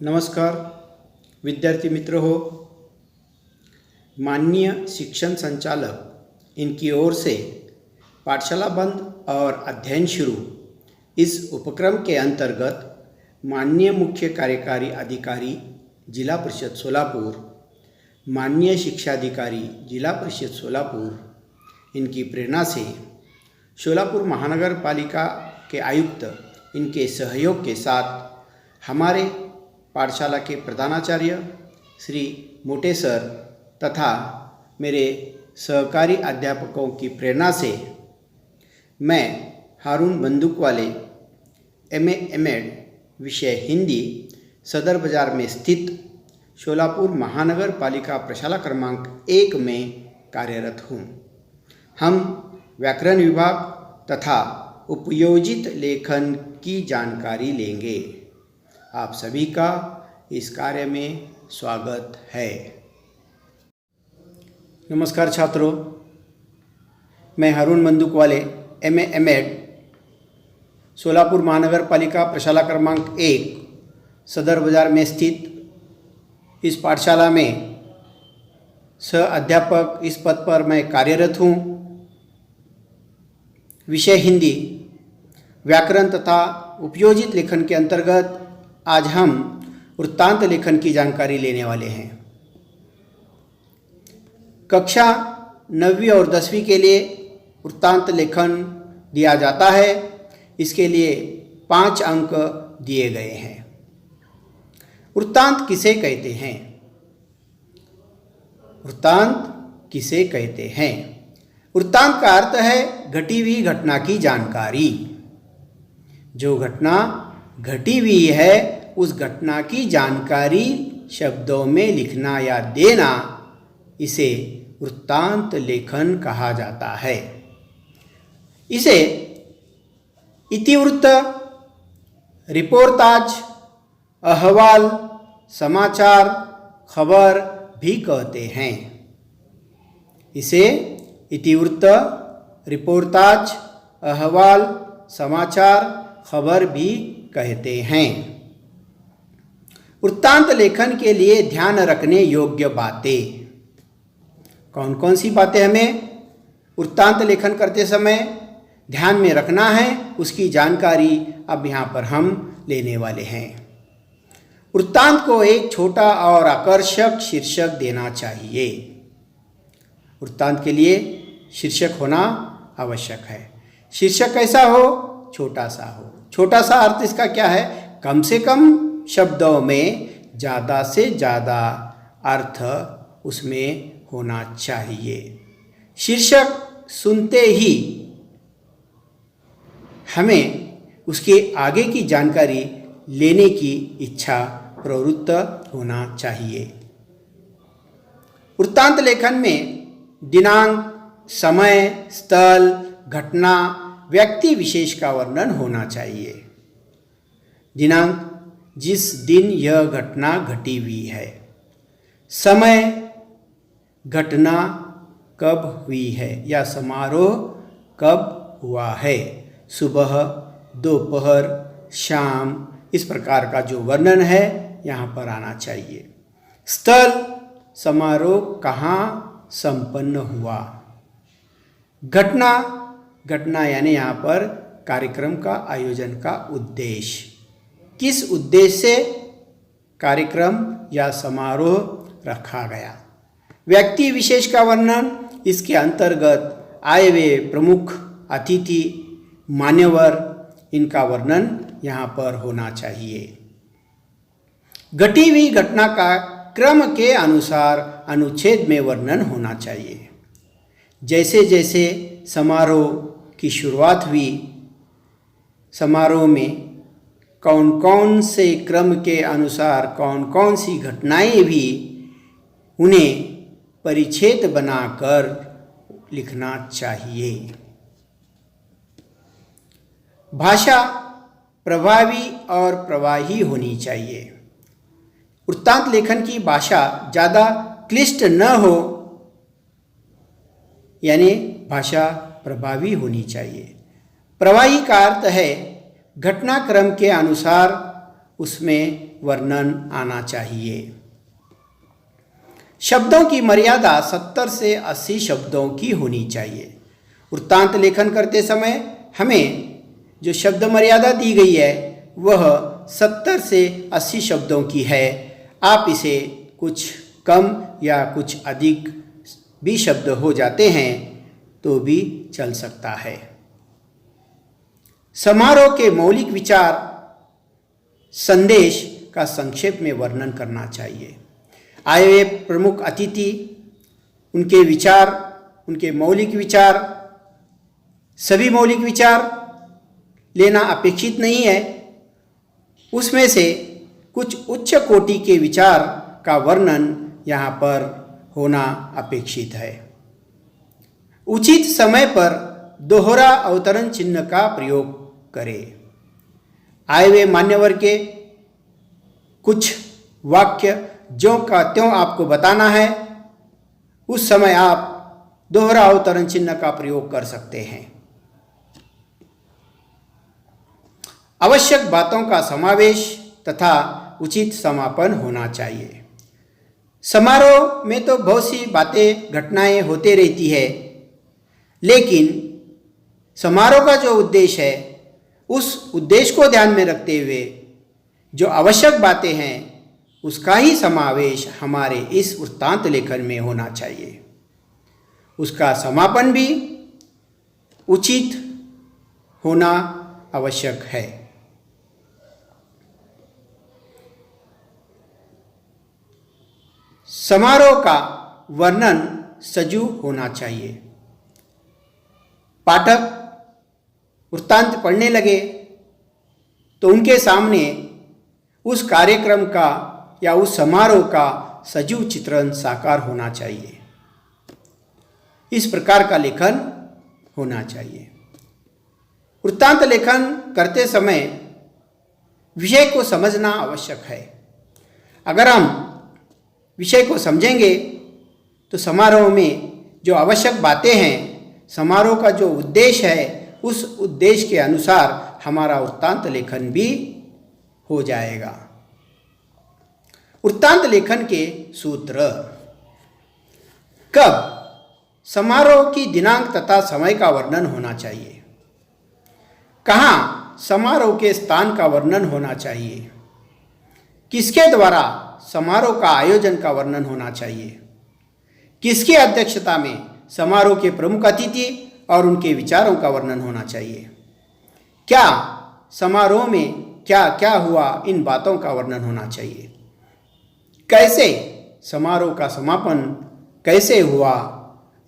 नमस्कार विद्यार्थी मित्र हो। माननीय शिक्षण संचालक इनकी ओर से पाठशाला बंद और अध्ययन शुरू इस उपक्रम के अंतर्गत माननीय मुख्य कार्यकारी अधिकारी जिला परिषद सोलापुर, माननीय शिक्षाधिकारी जिला परिषद सोलापुर इनकी प्रेरणा से सोलापुर महानगर पालिका के आयुक्त इनके सहयोग के साथ हमारे पाठशाला के प्रधानाचार्य श्री मोटे सर तथा मेरे सहकारी अध्यापकों की प्रेरणा से मैं हारून बंदूकवाले MA एमएड विषय हिंदी सदर बाज़ार में स्थित सोलापुर महानगर पालिका प्रशाला क्रमांक 1 में कार्यरत हूँ। हम व्याकरण विभाग तथा उपयोजित लेखन की जानकारी लेंगे। आप सभी का इस कार्य में स्वागत है। नमस्कार छात्रों, मैं हारून बंदूकवाले MA एमएड सोलापुर महानगर पालिका प्रशाला क्रमांक 1 सदर बाज़ार में स्थित इस पाठशाला में सह अध्यापक इस पद पर मैं कार्यरत हूँ। विषय हिंदी व्याकरण तथा उपयोजित लेखन के अंतर्गत आज हम वृत्तांत लेखन की जानकारी लेने वाले हैं। कक्षा 9वीं और 10वीं के लिए वृत्तांत लेखन दिया जाता है। इसके लिए 5 अंक दिए गए हैं। वृत्तांत किसे कहते हैं? वृत्तांत किसे कहते हैं? वृत्तांत का अर्थ है घटी हुई घटना की जानकारी। जो घटना घटी हुई है उस घटना की जानकारी शब्दों में लिखना या देना, इसे वृत्तांत लेखन कहा जाता है। इसे इतिवृत्त, रिपोर्टाज, अहवाल, समाचार, खबर भी कहते हैं। इसे इतिवृत्त, रिपोर्टाज, अहवाल, समाचार, खबर भी कहते हैं। वृत्तांत लेखन के लिए ध्यान रखने योग्य बातें। कौन कौन सी बातें हमें वृत्तांत लेखन करते समय ध्यान में रखना है, उसकी जानकारी अब यहाँ पर हम लेने वाले हैं। वृत्तांत को एक छोटा और आकर्षक शीर्षक देना चाहिए। वृत्तांत के लिए शीर्षक होना आवश्यक है। शीर्षक कैसा हो? छोटा सा हो। छोटा सा अर्थ इसका क्या है? कम से कम शब्दों में ज़्यादा से ज़्यादा अर्थ उसमें होना चाहिए। शीर्षक सुनते ही हमें उसके आगे की जानकारी लेने की इच्छा प्रवृत्त होना चाहिए। वृत्तांत लेखन में दिनांक, समय, स्थल, घटना, व्यक्ति विशेष का वर्णन होना चाहिए। दिनांक, जिस दिन यह घटना घटी हुई है। समय, घटना कब हुई है या समारोह कब हुआ है। सुबह, दोपहर, शाम, इस प्रकार का जो वर्णन है यहाँ पर आना चाहिए। स्थल, समारोह कहाँ संपन्न हुआ। घटना, घटना यानी यहाँ पर कार्यक्रम का आयोजन का उद्देश्य। किस उद्देश्य से कार्यक्रम या समारोह रखा गया। व्यक्ति विशेष का वर्णन, इसके अंतर्गत आए हुए प्रमुख अतिथि, मान्यवर, इनका वर्णन यहाँ पर होना चाहिए। घटी हुई घटना का क्रम के अनुसार अनुच्छेद में वर्णन होना चाहिए। जैसे जैसे समारोह की शुरुआत हुई, समारोह में कौन कौन से क्रम के अनुसार कौन कौन सी घटनाएं हुई, उन्हें परिच्छेद बनाकर लिखना चाहिए। भाषा प्रभावी और प्रवाही होनी चाहिए। वृत्तांत लेखन की भाषा ज़्यादा क्लिष्ट न हो, यानी भाषा प्रभावी होनी चाहिए। प्रवाही का अर्थ है घटनाक्रम के अनुसार उसमें वर्णन आना चाहिए। शब्दों की मर्यादा 70 से 80 शब्दों की होनी चाहिए। वृत्तांत लेखन करते समय हमें जो शब्द मर्यादा दी गई है वह 70 से 80 शब्दों की है। आप इसे कुछ कम या कुछ अधिक भी शब्द हो जाते हैं तो भी चल सकता है। समारोह के मौलिक विचार संदेश का संक्षेप में वर्णन करना चाहिए। आए हुए प्रमुख अतिथि, उनके विचार, उनके मौलिक विचार, सभी मौलिक विचार लेना अपेक्षित नहीं है। उसमें से कुछ उच्च कोटि के विचार का वर्णन यहाँ पर होना अपेक्षित है। उचित समय पर दोहरा अवतरण चिन्ह का प्रयोग करें। आए हुए मान्यवर के कुछ वाक्य ज्यों का त्यों आपको बताना है, उस समय आप दोहरा अवतरण चिन्ह का प्रयोग कर सकते हैं। आवश्यक बातों का समावेश तथा उचित समापन होना चाहिए। समारोह में तो बहुत सी बातें, घटनाएं होते रहती है, लेकिन समारोह का जो उद्देश्य है उस उद्देश्य को ध्यान में रखते हुए जो आवश्यक बातें हैं उसका ही समावेश हमारे इस वृत्तांत लेखन में होना चाहिए। उसका समापन भी उचित होना आवश्यक है। समारोह का वर्णन सजू होना चाहिए। पाठक वृत्तांत पढ़ने लगे तो उनके सामने उस कार्यक्रम का या उस समारोह का सजीव चित्रण साकार होना चाहिए। इस प्रकार का लेखन होना चाहिए। वृत्तांत लेखन करते समय विषय को समझना आवश्यक है। अगर हम विषय को समझेंगे तो समारोह में जो आवश्यक बातें हैं, समारोह का जो उद्देश्य है, उस उद्देश्य के अनुसार हमारा वृत्तांत लेखन भी हो जाएगा। वृत्तांत लेखन के सूत्र। कब समारोह की दिनांक तथा समय का वर्णन होना चाहिए। कहाँ समारोह के स्थान का वर्णन होना चाहिए। किसके द्वारा समारोह का आयोजन का वर्णन होना चाहिए। किसकी अध्यक्षता में समारोह के प्रमुख अतिथि और उनके विचारों का वर्णन होना चाहिए। क्या समारोह में क्या क्या हुआ, इन बातों का वर्णन होना चाहिए। कैसे समारोह का समापन कैसे हुआ,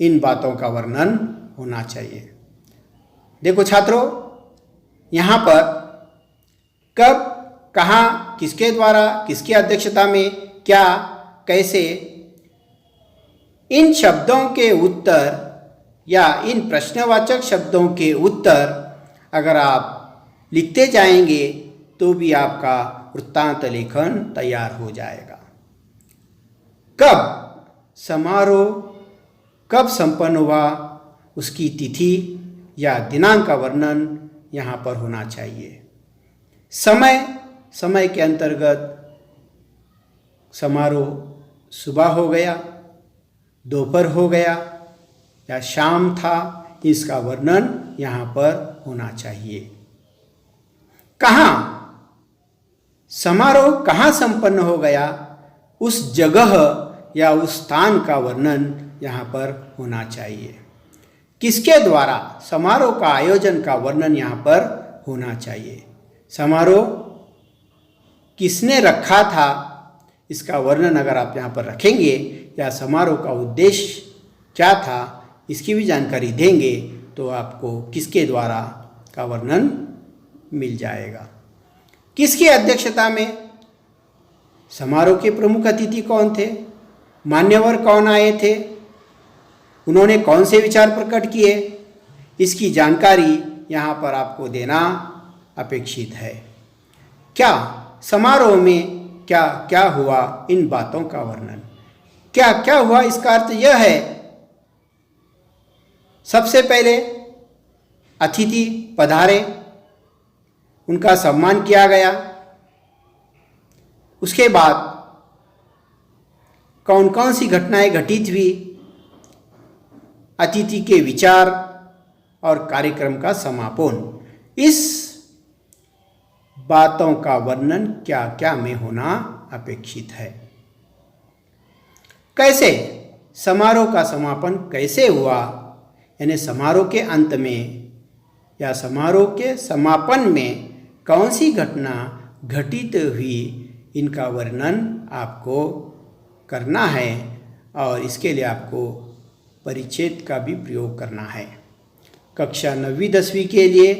इन बातों का वर्णन होना चाहिए। देखो छात्रों, यहाँ पर कब, कहाँ, किसके द्वारा, किसकी अध्यक्षता में, क्या, कैसे, इन शब्दों के उत्तर या इन प्रश्नवाचक शब्दों के उत्तर अगर आप लिखते जाएंगे तो भी आपका वृत्तांत लेखन तैयार हो जाएगा। कब समारोह कब संपन्न हुआ, उसकी तिथि या दिनांक का वर्णन यहाँ पर होना चाहिए। समय के अंतर्गत समारोह सुबह हो गया, दोपहर हो गया या शाम था, इसका वर्णन यहाँ पर होना चाहिए। कहाँ समारोह कहाँ संपन्न हो गया, उस जगह या उस स्थान का वर्णन यहाँ पर होना चाहिए। किसके द्वारा समारोह का आयोजन का वर्णन यहाँ पर होना चाहिए। समारोह किसने रखा था, इसका वर्णन अगर आप यहाँ पर रखेंगे या समारोह का उद्देश्य क्या था इसकी भी जानकारी देंगे तो आपको किसके द्वारा का वर्णन मिल जाएगा। किसकी अध्यक्षता में, समारोह के प्रमुख अतिथि कौन थे, मान्यवर कौन आए थे, उन्होंने कौन से विचार प्रकट किए, इसकी जानकारी यहाँ पर आपको देना अपेक्षित है। क्या समारोह में क्या क्या हुआ, इन बातों का वर्णन। क्या क्या हुआ, इसका अर्थ यह है सबसे पहले अतिथि पधारे, उनका सम्मान किया गया, उसके बाद कौन कौन सी घटनाएं घटित हुई, अतिथि के विचार और कार्यक्रम का समापन, इस बातों का वर्णन क्या क्या में होना अपेक्षित है। कैसे समारोह का समापन कैसे हुआ, यानी समारोह के अंत में या समारोह के समापन में कौन सी घटना घटित हुई, इनका वर्णन आपको करना है और इसके लिए आपको परिच्छेद का भी प्रयोग करना है। कक्षा 9वीं 10वीं के लिए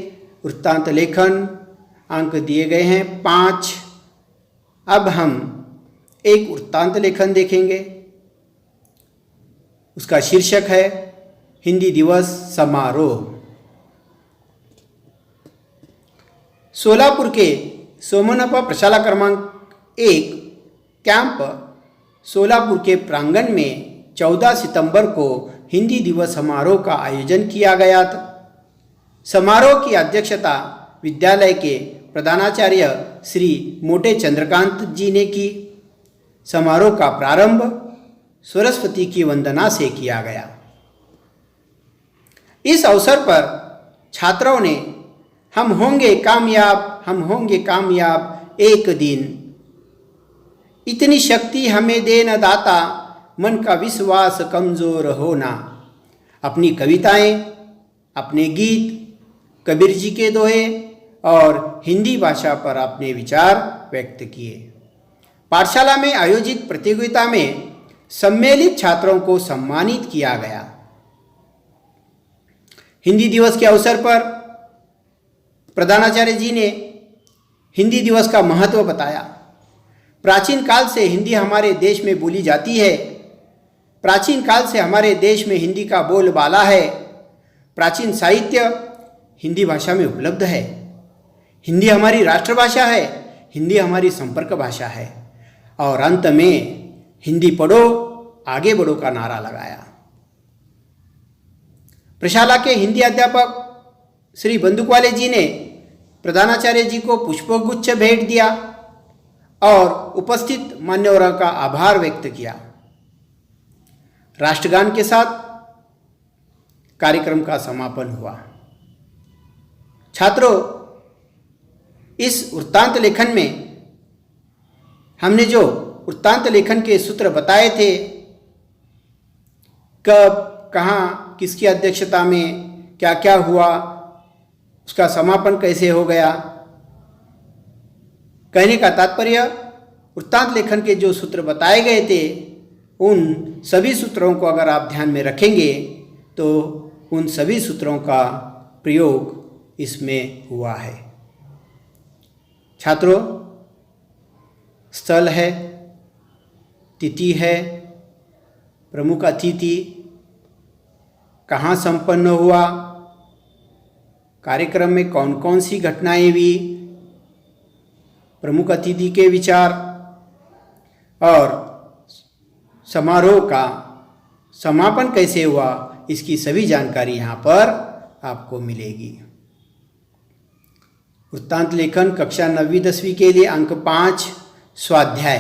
वृत्तांत लेखन अंक दिए गए हैं 5। अब हम एक वृत्तांत लेखन देखेंगे। उसका शीर्षक है हिंदी दिवस समारोह। सोलापुर के सोमनापा प्रशाला क्रमांक 1 कैंप सोलापुर के प्रांगण में 14 सितंबर को हिंदी दिवस समारोह का आयोजन किया गया था। समारोह की अध्यक्षता विद्यालय के प्रधानाचार्य श्री मोटे चंद्रकांत जी ने की। समारोह का प्रारंभ सरस्वती की वंदना से किया गया। इस अवसर पर छात्रों ने हम होंगे कामयाब एक दिन, इतनी शक्ति हमें दे न दाता, मन का विश्वास कमजोर होना, अपनी कविताएं, अपने गीत, कबीर जी के दोहे और हिंदी भाषा पर अपने विचार व्यक्त किए। पाठशाला में आयोजित प्रतियोगिता में सम्मिलित छात्रों को सम्मानित किया गया। हिंदी दिवस के अवसर पर प्रधानाचार्य जी ने हिंदी दिवस का महत्व बताया। प्राचीन काल से हिंदी हमारे देश में बोली जाती है। प्राचीन काल से हमारे देश में हिंदी का बोलबाला है। प्राचीन साहित्य हिंदी भाषा में उपलब्ध है। हिंदी हमारी राष्ट्रभाषा है। हिंदी हमारी संपर्क भाषा है। और अंत में हिंदी पढ़ो आगे बढ़ो का नारा लगाया। प्रशाला के हिंदी अध्यापक श्री बंदूकवाले जी ने प्रधानाचार्य जी को पुष्पगुच्छ भेंट दिया और उपस्थित मान्यवरों का आभार व्यक्त किया। राष्ट्रगान के साथ कार्यक्रम का समापन हुआ। छात्रों, इस वृत्तांत लेखन में हमने जो वृत्तांत लेखन के सूत्र बताए थे, कब, कहाँ, किसकी अध्यक्षता में क्या क्या हुआ, उसका समापन कैसे हो गया, कहने का तात्पर्य वृत्तांत लेखन के जो सूत्र बताए गए थे, उन सभी सूत्रों को अगर आप ध्यान में रखेंगे तो उन सभी सूत्रों का प्रयोग इसमें हुआ है। छात्रों, स्थल है, तिथि है, प्रमुख अतिथि, कहाँ संपन्न हुआ, कार्यक्रम में कौन कौन सी घटनाएं हुई, प्रमुख अतिथि के विचार और समारोह का समापन कैसे हुआ, इसकी सभी जानकारी यहाँ पर आपको मिलेगी। वृत्तांत लेखन कक्षा 9वीं 10वीं के लिए अंक 5 स्वाध्याय।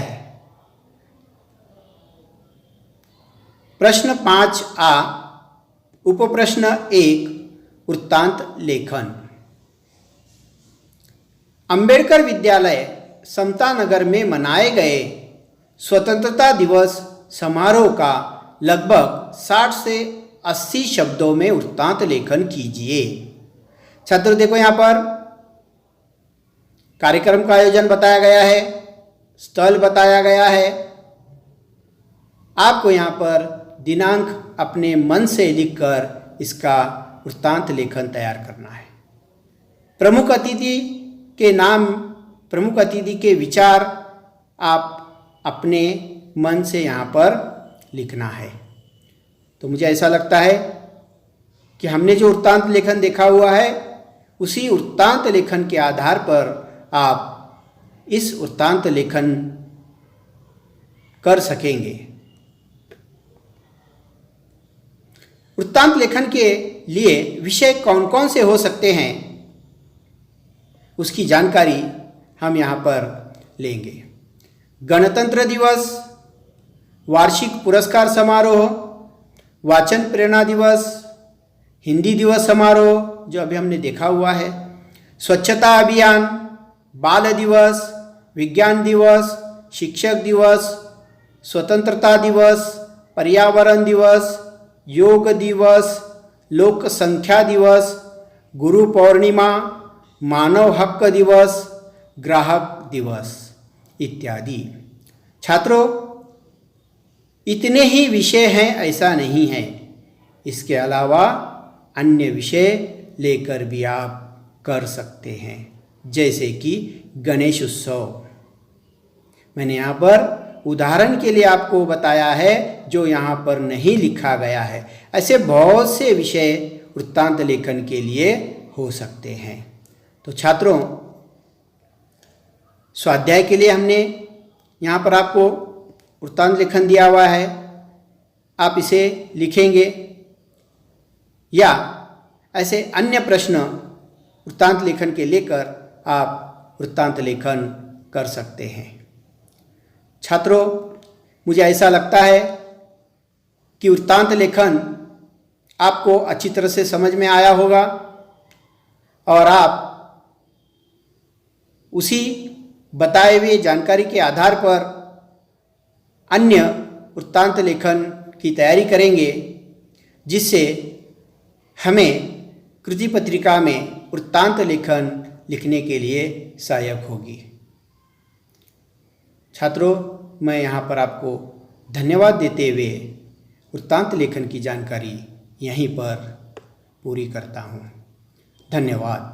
प्रश्न 5A, उपप्रश्न 1 वृत्तांत लेखन। अंबेडकर विद्यालय समता नगर में मनाए गए स्वतंत्रता दिवस समारोह का लगभग 60 से 80 शब्दों में वृत्तांत लेखन कीजिए। छात्रों देखो, यहाँ पर कार्यक्रम का आयोजन बताया गया है, स्थल बताया गया है। आपको यहाँ पर दिनांक अपने मन से लिखकर इसका वृत्तांत लेखन तैयार करना है। प्रमुख अतिथि के नाम, प्रमुख अतिथि के विचार आप अपने मन से यहाँ पर लिखना है। तो मुझे ऐसा लगता है कि हमने जो वृत्तांत लेखन देखा हुआ है, उसी वृत्तांत लेखन के आधार पर आप इस वृत्तांत लेखन कर सकेंगे। वृत्तांत लेखन के लिए विषय कौन कौन से हो सकते हैं, उसकी जानकारी हम यहाँ पर लेंगे। गणतंत्र दिवस, वार्षिक पुरस्कार समारोह, वाचन प्रेरणा दिवस, हिंदी दिवस समारोह जो अभी हमने देखा हुआ है, स्वच्छता अभियान, बाल दिवस, विज्ञान दिवस, शिक्षक दिवस, स्वतंत्रता दिवस, पर्यावरण दिवस, योग दिवस, लोक संख्या दिवस, गुरु पूर्णिमा, मानव हक दिवस, ग्राहक दिवस इत्यादि। छात्रों, इतने ही विषय हैं ऐसा नहीं है, इसके अलावा अन्य विषय लेकर भी आप कर सकते हैं, जैसे कि गणेश उत्सव। मैंने यहाँ पर उदाहरण के लिए आपको बताया है जो यहाँ पर नहीं लिखा गया है। ऐसे बहुत से विषय वृत्तांत लेखन के लिए हो सकते हैं। तो छात्रों, स्वाध्याय के लिए हमने यहाँ पर आपको वृत्तांत लेखन दिया हुआ है, आप इसे लिखेंगे या ऐसे अन्य प्रश्न वृत्तांत लेखन के लेकर आप वृत्तांत लेखन कर सकते हैं। छात्रों, मुझे ऐसा लगता है कि वृत्तांत लेखन आपको अच्छी तरह से समझ में आया होगा और आप उसी बताए हुए जानकारी के आधार पर अन्य वृत्तांत लेखन की तैयारी करेंगे, जिससे हमें कृति पत्रिका में वृत्तांत लेखन लिखने के लिए सहायक होगी। छात्रों, मैं यहाँ पर आपको धन्यवाद देते हुए वृत्तांत लेखन की जानकारी यहीं पर पूरी करता हूँ। धन्यवाद।